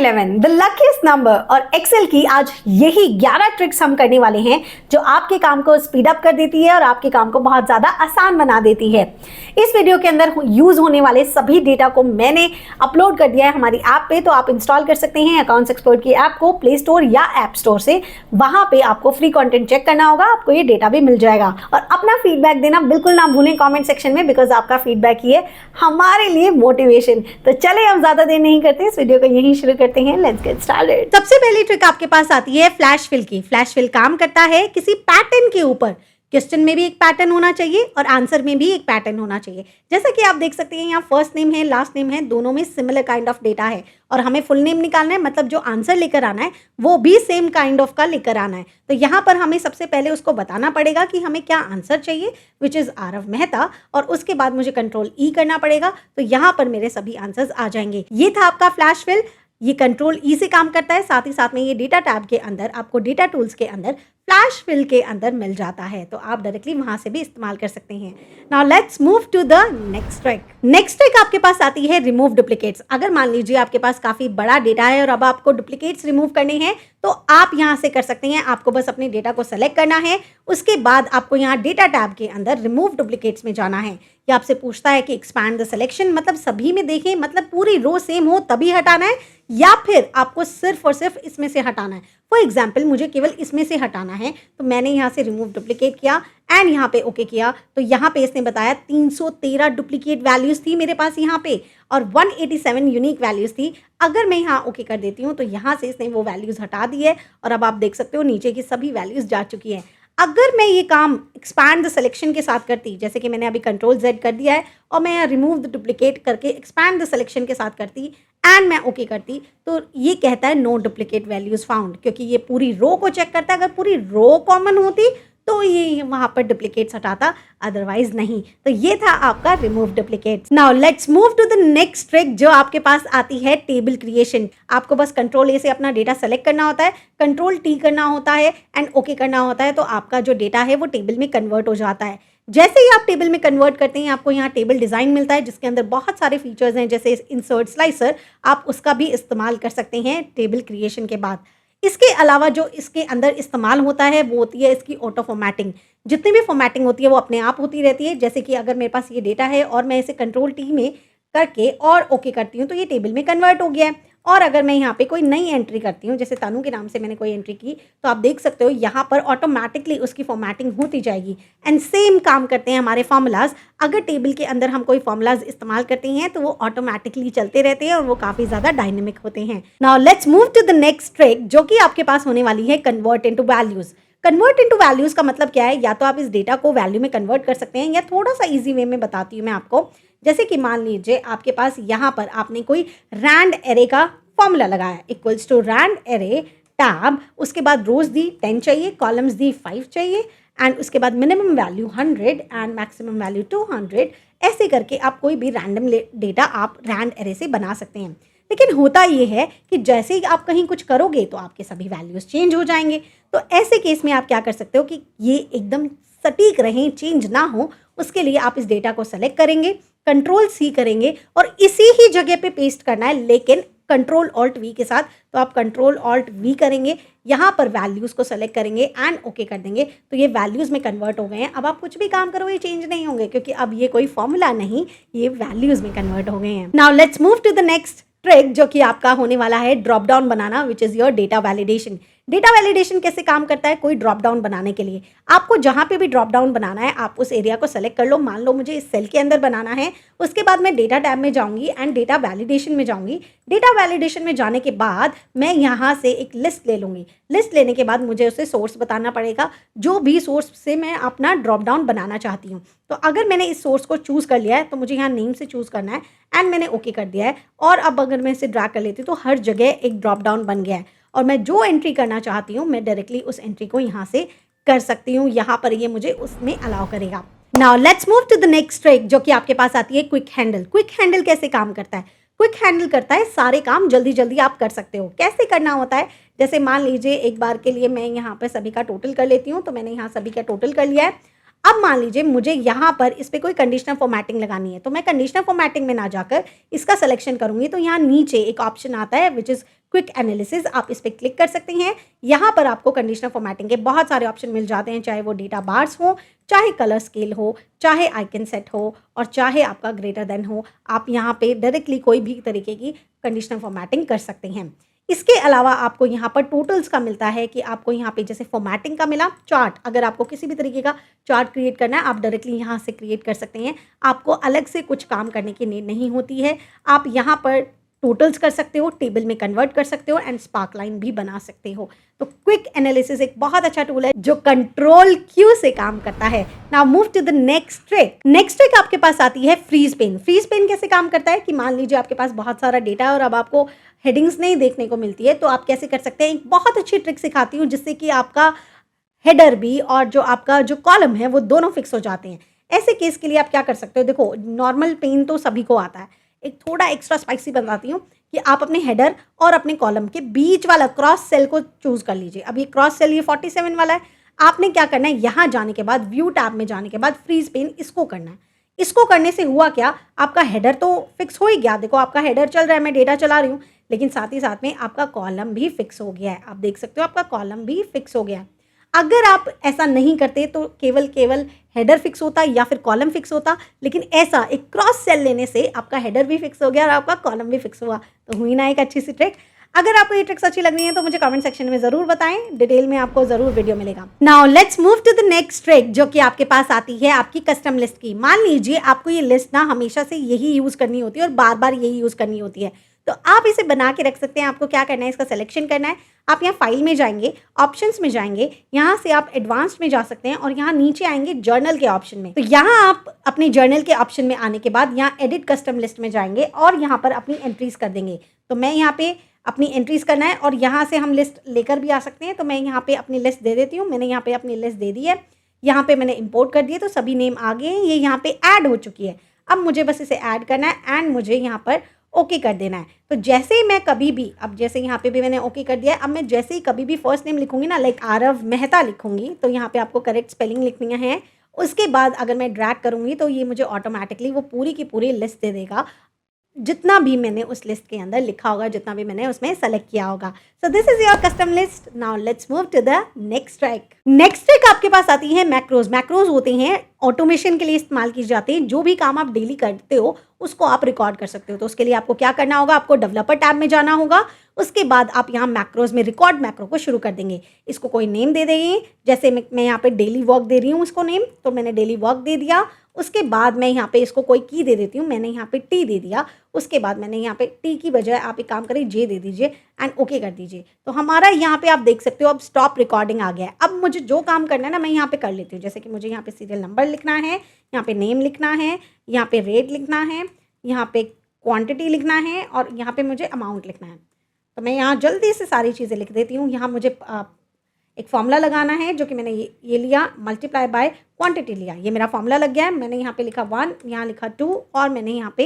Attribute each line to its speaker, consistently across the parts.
Speaker 1: 11 the luckiest number और Excel की आज यही 11 ट्रिक्स हम करने वाले हैं जो आपके काम को स्पीड अप कर देती है और आपके काम को बहुत ज़्यादा आसान बना देती है। इस वीडियो के अंदर यूज़ होने वाले सभी डेटा को मैंने अपलोड कर दिया है हमारी ऐप पे, तो आप इंस्टॉल कर सकते हैं अकाउंट्स एक्सपर्ट की ऐप को प्ले स्टोर या ऐप स्टोर से। वहाँ पे आपको फ्री कंटेंट चेक करना होगा, आपको ये डेटा भी मिल जाएगा। और अपना फीडबैक देना बिल्कुल ना भूलें कॉमेंट सेक्शन में, बिकॉज आपका फीडबैक ही है हमारे लिए मोटिवेशन। तो चले हम ज़्यादा देर नहीं करते, इस वीडियो को यहीं शुरू करते हैं। Let's get started. सबसे पहली ट्रिक आपके पास आती है फ्लैश फिल की। फ्लैश फिल काम करता है किसी पैटर्न के ऊपर। क्वेश्चन में भी एक पैटर्न होना चाहिए और आंसर में भी एक पैटर्न होना चाहिए। जैसा कि आप देख सकते हैं यहाँ फर्स्ट नेम है, लास्ट नेम है, दोनों में सिमिलर काइंड ऑफ डेटा है और हमें फुल नेम निकालना है, मतलब जो आंसर लेकर आना है वो भी सेम काइंड ऑफ का लेकर आना है। तो यहाँ पर हमें सबसे पहले उसको बताना पड़ेगा कि हमें क्या आंसर चाहिए, विच इज़ आरव मेहता, और उसके बाद मुझे कंट्रोल ई करना पड़ेगा। तो यहाँ पर मेरे सभी आंसर्स आ जाएंगे। ये था आपका फ्लैश फिल। ये कंट्रोल ई से काम करता है, साथ ही साथ में ये डेटा टैब के अंदर आपको डेटा टूल्स के अंदर फ्लैश फिल के अंदर मिल जाता है, तो आप डायरेक्टली वहां से भी इस्तेमाल कर सकते हैं। Now let's move to the next trick. Next trick आपके पास आती है रिमूव डुप्लीकेट्स। अगर मान लीजिए आपके पास काफी बड़ा डेटा है और अब आपको डुप्लीकेट्स रिमूव करने हैं, तो आप यहां से कर सकते हैं। आपको बस अपने डेटा को सेलेक्ट करना है, उसके बाद आपको यहाँ डेटा टैब के अंदर रिमूव डुप्लीकेट्स में जाना है। ये आपसे पूछता है कि एक्सपैंड द सिलेक्शन, मतलब सभी में देखें, मतलब पूरी रो सेम हो तभी हटाना है, या फिर आपको सिर्फ और सिर्फ इसमें से हटाना है। फॉर एग्जाम्पल मुझे केवल इसमें से हटाना है, तो मैंने यहाँ से रिमूव डुप्लीकेट किया एंड यहाँ पे ओके किया। तो यहाँ पे इसने बताया 313 डुप्लीकेट वैल्यूज थी मेरे पास यहाँ पे और 187 यूनिक वैल्यूज थी। अगर मैं यहाँ ओके कर देती हूँ तो यहाँ से इसने वो वैल्यूज हटा दी है और अब आप देख सकते हो नीचे की सभी वैल्यूज जा चुकी हैं। अगर मैं ये काम एक्सपैंड द सिलेक्शन के साथ करती, जैसे कि मैंने अभी कंट्रोल Z कर दिया है और मैं यहाँ रिमूव द डुप्लीकेट करके एक्सपैंड द सिलेक्शन के साथ करती एंड मैं ओके करती, तो ये कहता है नो डुप्लीकेट वैल्यूज फाउंड, क्योंकि ये पूरी रो को चेक करता है। अगर पूरी रो कॉमन होती तो ये वहाँ पर डुप्लीकेट्स हटाता, अदरवाइज नहीं। तो ये था आपका remove duplicates. Now let's move to the next trick जो आपके पास आती है टेबल क्रिएशन। आपको बस कंट्रोल ए से अपना डेटा सेलेक्ट करना होता है, कंट्रोल टी करना होता है एंड ओके करना होता है, तो आपका जो डेटा है वो टेबल में कन्वर्ट हो जाता है। जैसे ही आप टेबल में कन्वर्ट करते हैं, आपको यहाँ टेबल डिज़ाइन मिलता है जिसके अंदर बहुत सारे फीचर्स हैं, जैसे इंसर्ट स्लाइसर। आप उसका भी इस्तेमाल कर सकते हैं टेबल क्रिएशन के बाद। इसके अलावा जो इसके अंदर इस्तेमाल होता है वो होती है इसकी ऑटो फॉर्मेटिंग। जितनी भी फॉर्मेटिंग होती है वो अपने आप होती रहती है। जैसे कि अगर मेरे पास ये डेटा है और मैं इसे कंट्रोल टी में करके और ओके करती हूँ तो ये टेबल में कन्वर्ट हो गया है। और अगर मैं यहाँ पे कोई नई एंट्री करती हूँ, जैसे तानू के नाम से मैंने कोई एंट्री की, तो आप देख सकते हो यहाँ पर ऑटोमेटिकली उसकी फॉर्मेटिंग होती जाएगी। एंड सेम काम करते हैं हमारे फॉर्मूलाज। अगर टेबल के अंदर हम कोई फॉर्मूलाज इस्तेमाल करते हैं तो वो ऑटोमेटिकली चलते रहते हैं और वो काफ़ी ज़्यादा डायनेमिक होते हैं। Now let's move to the next trick जो कि आपके पास होने वाली है convert into values. Convert into values का मतलब क्या है? या तो आप इस डेटा को वैल्यू में कन्वर्ट कर सकते हैं, या थोड़ा सा ईजी वे में बताती हूँ मैं आपको। जैसे कि मान लीजिए आपके पास यहाँ पर आपने कोई रैंड एरे का फॉर्मूला लगाया, equals to rand array tab, उसके बाद रोज दी 10 चाहिए, कॉलम्स दी 5 चाहिए एंड उसके बाद minimum value 100 and maximum value 200। ऐसे करके आप कोई भी रैंडम डेटा आप रैंड एरे से बना सकते हैं। लेकिन होता ये है कि जैसे ही आप कहीं कुछ करोगे तो आपके सभी वैल्यूज़ चेंज हो जाएंगे। तो ऐसे केस में आप क्या कर सकते हो कि ये एकदम सटीक रहें, चेंज ना हो, उसके लिए आप इस डेटा को सेलेक्ट करेंगे, कंट्रोल सी करेंगे और इसी ही जगह पे पेस्ट करना है, लेकिन कंट्रोल ऑल्ट वी के साथ। तो आप कंट्रोल ऑल्ट वी करेंगे, यहाँ पर वैल्यूज़ को सेलेक्ट करेंगे एंड ओके कर देंगे, तो ये वैल्यूज़ में कन्वर्ट हो गए हैं। अब आप कुछ भी काम करो ये चेंज नहीं होंगे, क्योंकि अब ये कोई फॉर्मूला नहीं, ये वैल्यूज़ में कन्वर्ट हो गए हैं। Now let's move to the next trick जो कि आपका होने वाला है ड्रॉप डाउन बनाना, which is your data validation. Data validation कैसे काम करता है? कोई ड्रॉप डाउन बनाने के लिए आपको जहाँ पे भी ड्रॉप डाउन बनाना है, आप उस एरिया को सेलेक्ट कर लो। मान लो मुझे इस सेल के अंदर बनाना है, उसके बाद मैं डेटा टैब में जाऊँगी एंड डेटा वैलिडेशन में जाऊँगी। डेटा वैलिडेशन में जाने के बाद मैं यहाँ से एक लिस्ट ले लूँगी। लिस्ट लेने के बाद मुझे उसे सोर्स बताना पड़ेगा, जो भी सोर्स से मैं अपना ड्रॉप डाउन बनाना चाहती हूँ। तो अगर मैंने इस सोर्स को चूज़ कर लिया है तो मुझे यहाँ नेम से चूज़ करना है एंड मैंने ओके कर दिया है। और अब अगर मैं इसे ड्रैग कर लेती हूँ तो हर जगह एक ड्रॉप डाउन बन गया है और मैं जो एंट्री करना चाहती हूँ मैं डायरेक्टली उस एंट्री को यहाँ से कर सकती हूँ। यहाँ पर ये मुझे उसमें अलाउ करेगा। Now let's move to the next trick जो कि आपके पास आती है क्विक हैंडल। क्विक हैंडल कैसे काम करता है? क्विक हैंडल करता है सारे काम जल्दी जल्दी आप कर सकते हो। कैसे करना होता है? जैसे मान लीजिए एक बार के लिए मैं यहाँ पर सभी का टोटल कर लेती हूँ, तो मैंने यहाँ सभी का टोटल कर लिया है। अब मान लीजिए मुझे यहाँ पर इस पर कोई कंडीशनल फॉर्मेटिंग लगानी है, तो मैं कंडीशनल फॉर्मेटिंग में ना जाकर इसका सिलेक्शन करूँगी, तो यहाँ नीचे एक ऑप्शन आता है विच इज़ क्विक एनालिसिस, आप इस पर क्लिक कर सकते हैं। यहाँ पर आपको कंडीशनल फॉर्मेटिंग के बहुत सारे ऑप्शन मिल जाते हैं, चाहे वो डेटा बार्स हो, चाहे कलर स्केल हो, चाहे आइकन सेट हो और चाहे आपका ग्रेटर देन हो। आप यहाँ पे डायरेक्टली कोई भी तरीके की कंडीशनल फॉर्मेटिंग कर सकते हैं। इसके अलावा आपको यहाँ पर टोटल्स का मिलता है कि आपको यहाँ पे जैसे फॉर्मेटिंग का मिला, चार्ट, अगर आपको किसी भी तरीके का चार्ट क्रिएट करना है आप डायरेक्टली यहाँ से क्रिएट कर सकते हैं। आपको अलग से कुछ काम करने की नीड नहीं होती है। आप यहाँ पर टोटल्स कर सकते हो, टेबल में कन्वर्ट कर सकते हो एंड स्पार्क लाइन भी बना सकते हो। तो क्विक एनालिसिस एक बहुत अच्छा टूल है जो कंट्रोल क्यू से काम करता है। Now move to the next trick. Next trick आपके पास आती है फ्रीज पेन। फ्रीज पेन कैसे काम करता है कि मान लीजिए आपके पास बहुत सारा डेटा है और अब आपको हेडिंग्स नहीं देखने को मिलती है, तो आप कैसे कर सकते हैं। एक बहुत अच्छी ट्रिक सिखाती हूँ जिससे कि आपका हेडर भी और जो आपका जो कॉलम है वो दोनों फिक्स हो जाते हैं। ऐसे केस के लिए आप क्या कर सकते हो, देखो नॉर्मल पेन तो सभी को आता है, एक थोड़ा एक्स्ट्रा स्पाइसी बताती हूँ कि आप अपने हेडर और अपने कॉलम के बीच वाला क्रॉस सेल को चूज कर लीजिए। अब ये क्रॉस सेल ये 47 वाला है। आपने क्या करना है, यहाँ जाने के बाद व्यू टैब में जाने के बाद फ्रीज पेन इसको करना है। इसको करने से हुआ क्या, आपका हेडर तो फिक्स हो ही गया। देखो आपका हेडर चल रहा है, मैं डेटा चला रही हूँ, लेकिन साथ ही साथ में आपका कॉलम भी फिक्स हो गया है। आप देख सकते हो आपका कॉलम भी फिक्स हो गया है। अगर आप ऐसा नहीं करते तो केवल हेडर फिक्स होता या फिर कॉलम फिक्स होता, लेकिन ऐसा एक क्रॉस सेल लेने से आपका हेडर भी फिक्स हो गया और आपका कॉलम भी फिक्स हुआ। तो हुई ना एक अच्छी सी ट्रिक। अगर आपको ये ट्रिक्स अच्छी लग रही है तो मुझे कमेंट सेक्शन में जरूर बताएं, डिटेल में आपको जरूर वीडियो मिलेगा। Now let's move to the next trick जो कि आपके पास आती है आपकी कस्टम लिस्ट की। मान लीजिए आपको ये लिस्ट ना हमेशा से यही यूज करनी होती है और बार बार यही यूज करनी होती है, तो आप इसे बना के रख सकते हैं। आपको क्या करना है, इसका सिलेक्शन करना है। आप यहाँ फाइल में जाएंगे, ऑप्शंस में जाएंगे, यहाँ से आप एडवांस्ड में जा सकते हैं और यहाँ नीचे आएंगे जर्नल के ऑप्शन में। तो यहाँ आप अपने जर्नल के ऑप्शन में आने के बाद यहाँ एडिट कस्टम लिस्ट में जाएंगे और यहाँ पर अपनी एंट्रीज कर देंगे। तो मैं यहाँ पे अपनी एंट्रीज करना है और यहाँ से हम लिस्ट लेकर भी आ सकते हैं। तो मैं यहाँ पे अपनी लिस्ट दे देती हूँ। मैंने यहाँ पे अपनी लिस्ट दे दी है, यहाँ पे मैंने इंपोर्ट कर दिए, तो सभी नेम आ गए हैं, ये यहाँ पे ऐड हो चुकी है। अब मुझे बस इसे ऐड करना है एंड मुझे यहाँ पर ओके कर देना है। तो जैसे ही मैं कभी भी, अब जैसे यहाँ पे भी मैंने ओके कर दिया है, अब मैं जैसे ही कभी भी फर्स्ट नेम लिखूंगी ना, लाइक आरव मेहता लिखूंगी, तो यहाँ पे आपको करेक्ट स्पेलिंग लिखनी है। उसके बाद अगर मैं ड्रैग करूंगी तो ये मुझे ऑटोमेटिकली वो पूरी की पूरी लिस्ट दे देगा, जितना भी मैंने उस लिस्ट के अंदर लिखा होगा, जितना भी मैंने उसमें सेलेक्ट किया होगा। So this is your custom list. Now let's move to the next trick. Next trick आपके पास आती है मैक्रोज। मैक्रोज होते हैं ऑटोमेशन के लिए इस्तेमाल की जाते हैं। जो भी काम आप डेली करते हो उसको आप रिकॉर्ड कर सकते हो। तो उसके लिए आपको क्या करना होगा, आपको डेवलपर टैब में जाना होगा। उसके बाद आप यहाँ मैक्रोज में रिकॉर्ड मैक्रो को शुरू कर देंगे। इसको कोई नेम दे देंगे, जैसे मैं यहाँ पे डेली वर्क दे रही हूँ उसको नेम, तो मैंने डेली वर्क दे दिया। उसके बाद मैं यहाँ पे इसको कोई की दे देती हूँ, मैंने यहाँ पे टी दे दिया। उसके बाद मैंने यहाँ पे टी की बजाय आप एक काम करिए जे दे दीजिए एंड ओके कर दीजिए। तो हमारा यहाँ पे आप देख सकते हो अब स्टॉप रिकॉर्डिंग आ गया है। अब मुझे जो काम करना है ना मैं यहाँ पे कर लेती हूँ। जैसे कि मुझे यहाँ पे सीरियल नंबर लिखना है, यहाँ पे नेम लिखना है, यहाँ पे रेट लिखना है, यहाँ पे क्वांटिटी लिखना है और यहाँ पे मुझे अमाउंट लिखना है। तो मैं यहाँ जल्दी से सारी चीज़ें लिख देती हूँ। यहाँ मुझे एक फॉर्मूला लगाना है जो कि मैंने ये लिया, मल्टीप्लाई बाय क्वांटिटी लिया, ये मेरा फॉर्मूला लग गया है। मैंने यहाँ पे लिखा 1, यहाँ लिखा 2 और मैंने यहाँ पे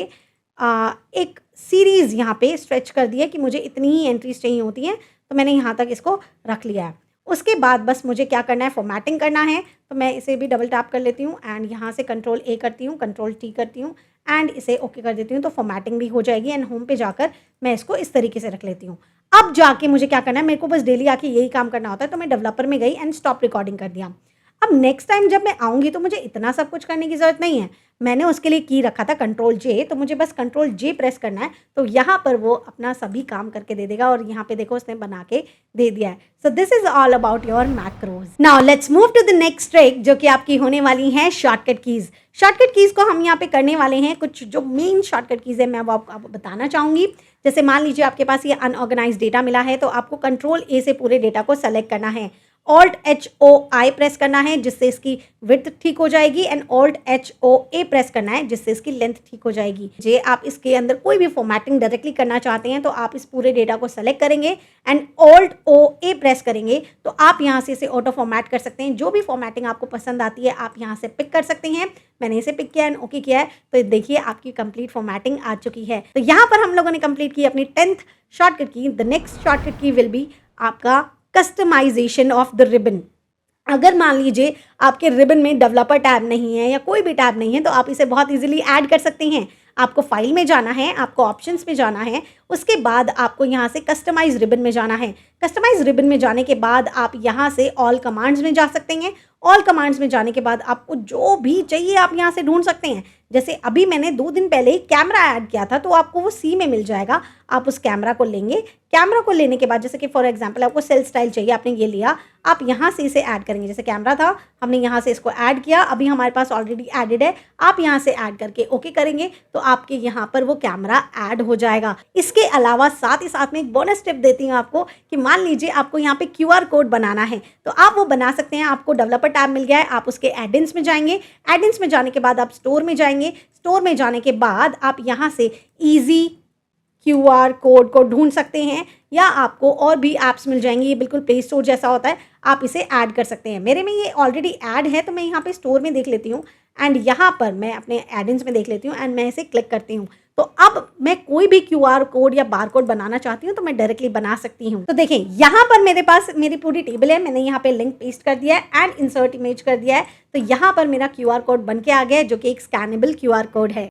Speaker 1: एक सीरीज़ यहाँ पे स्ट्रेच कर दिया कि मुझे इतनी ही एंट्रीज चाहिए होती हैं, तो मैंने यहाँ तक इसको रख लिया है। उसके बाद बस मुझे क्या करना है, फॉर्मेटिंग करना है। तो मैं इसे भी डबल टैप कर लेती हूँ एंड यहाँ से कंट्रोल ए करती हूँ, कंट्रोल टी करती हूँ एंड इसे ओके कर देती हूँ। तो फॉर्मेटिंग भी हो जाएगी एंड होम पे जाकर मैं इसको इस तरीके से रख लेती हूँ। अब जाके मुझे क्या करना है, मेरे को बस डेली आके यही काम करना होता है। तो मैं डेवलपर में गई एंड स्टॉप रिकॉर्डिंग कर दिया। अब नेक्स्ट टाइम जब मैं आऊँगी तो मुझे इतना सब कुछ करने की ज़रूरत नहीं है। मैंने उसके लिए की रखा था कंट्रोल जे, तो मुझे बस कंट्रोल जे प्रेस करना है। तो यहाँ पर वो अपना सभी काम करके दे देगा और यहाँ पे देखो उसने बना के दे दिया है। So this is all about your macros. Now let's move to the next trick जो कि आपकी होने वाली है शॉर्टकट कीज। शॉर्टकट कीज को हम यहाँ पे करने वाले हैं। कुछ जो मेन शॉर्टकट कीज है मैं वो आपको बताना चाहूँगी। जैसे मान लीजिए आपके पास ये अनऑर्गेनाइज डेटा मिला है, तो आपको कंट्रोल ए से पूरे डेटा को सेलेक्ट करना है। Alt HOI प्रेस करना है जिससे इसकी विड्थ ठीक हो जाएगी एंड Alt HOA प्रेस करना है जिससे इसकी लेंथ ठीक हो जाएगी। जे आप इसके अंदर कोई भी फॉर्मेटिंग डायरेक्टली करना चाहते हैं तो आप इस पूरे डेटा को सेलेक्ट करेंगे एंड Alt OA प्रेस करेंगे तो आप यहाँ से इसे ऑटो फॉर्मेट कर सकते हैं। जो भी फॉर्मेटिंग आपको पसंद आती है आप यहाँ से पिक कर सकते हैं। मैंने इसे पिक किया एंड ओके किया है, तो देखिए आपकी कंप्लीट फॉर्मेटिंग आ चुकी है। तो यहाँ पर हम लोगों ने कंप्लीट की अपनी 10th शॉर्टकट की। द नेक्स्ट शॉर्टकट की विल बी आपका कस्टमाइजेशन ऑफ द रिबन। अगर मान लीजिए आपके रिबन में डेवलपर टैब नहीं है या कोई भी टैब नहीं है तो आप इसे बहुत इजीली ऐड कर सकते हैं। आपको फाइल में जाना है, आपको ऑप्शंस में जाना है, उसके बाद आपको यहाँ से कस्टमाइज रिबन में जाना है। कस्टमाइज रिबन में जाने के बाद आप यहाँ से ऑल कमांड्स में जा सकते हैं। ऑल कमांड्स में जाने के बाद आपको जो भी चाहिए आप यहाँ से ढूंढ सकते हैं। जैसे अभी मैंने 2 दिन पहले ही कैमरा ऐड किया था, तो आपको वो सी में मिल जाएगा। आप उस कैमरा को लेंगे। कैमरा को लेने के बाद जैसे कि फॉर एग्जांपल आपको सेल स्टाइल चाहिए, आपने ये लिया, आप यहाँ से इसे ऐड करेंगे। जैसे कैमरा था, हमने यहाँ से इसको ऐड किया, अभी हमारे पास ऑलरेडी एडेड है। आप यहाँ से ऐड करके ओके करेंगे तो आपके यहाँ पर वो कैमरा ऐड हो जाएगा। इसके अलावा साथ ही साथ में एक बोनस टिप देती हूँ आपको कि मान लीजिए आपको यहाँ पे QR कोड बनाना है, तो आप वो बना सकते हैं। आपको डेवलपर टैब मिल गया है, आप उसके एडिंस में जाएंगे। एडिंस में जाने के बाद आप स्टोर में जाएंगे। स्टोर में जाने के बाद आप यहाँ से ईजी QR कोड को ढूंढ सकते हैं, या आपको और भी ऐप्स मिल जाएंगी। ये बिल्कुल प्ले स्टोर जैसा होता है, आप इसे ऐड कर सकते हैं। मेरे में ये ऑलरेडी ऐड है, तो मैं यहाँ पे स्टोर में देख लेती हूँ एंड यहाँ पर मैं अपने एडिंस में देख लेती हूँ एंड मैं इसे क्लिक करती हूँ। तो अब मैं कोई भी QR कोड या बार कोड बनाना चाहती हूँ तो मैं डायरेक्टली बना सकती हूँ। तो देखें यहाँ पर मेरे पास मेरी पूरी टेबल है, मैंने यहाँ पे लिंक पेस्ट कर दिया है एंड इंसर्ट इमेज कर दिया है। तो यहाँ पर मेरा QR कोड बन के आ गया है, जो कि एक स्कैनेबल QR कोड है।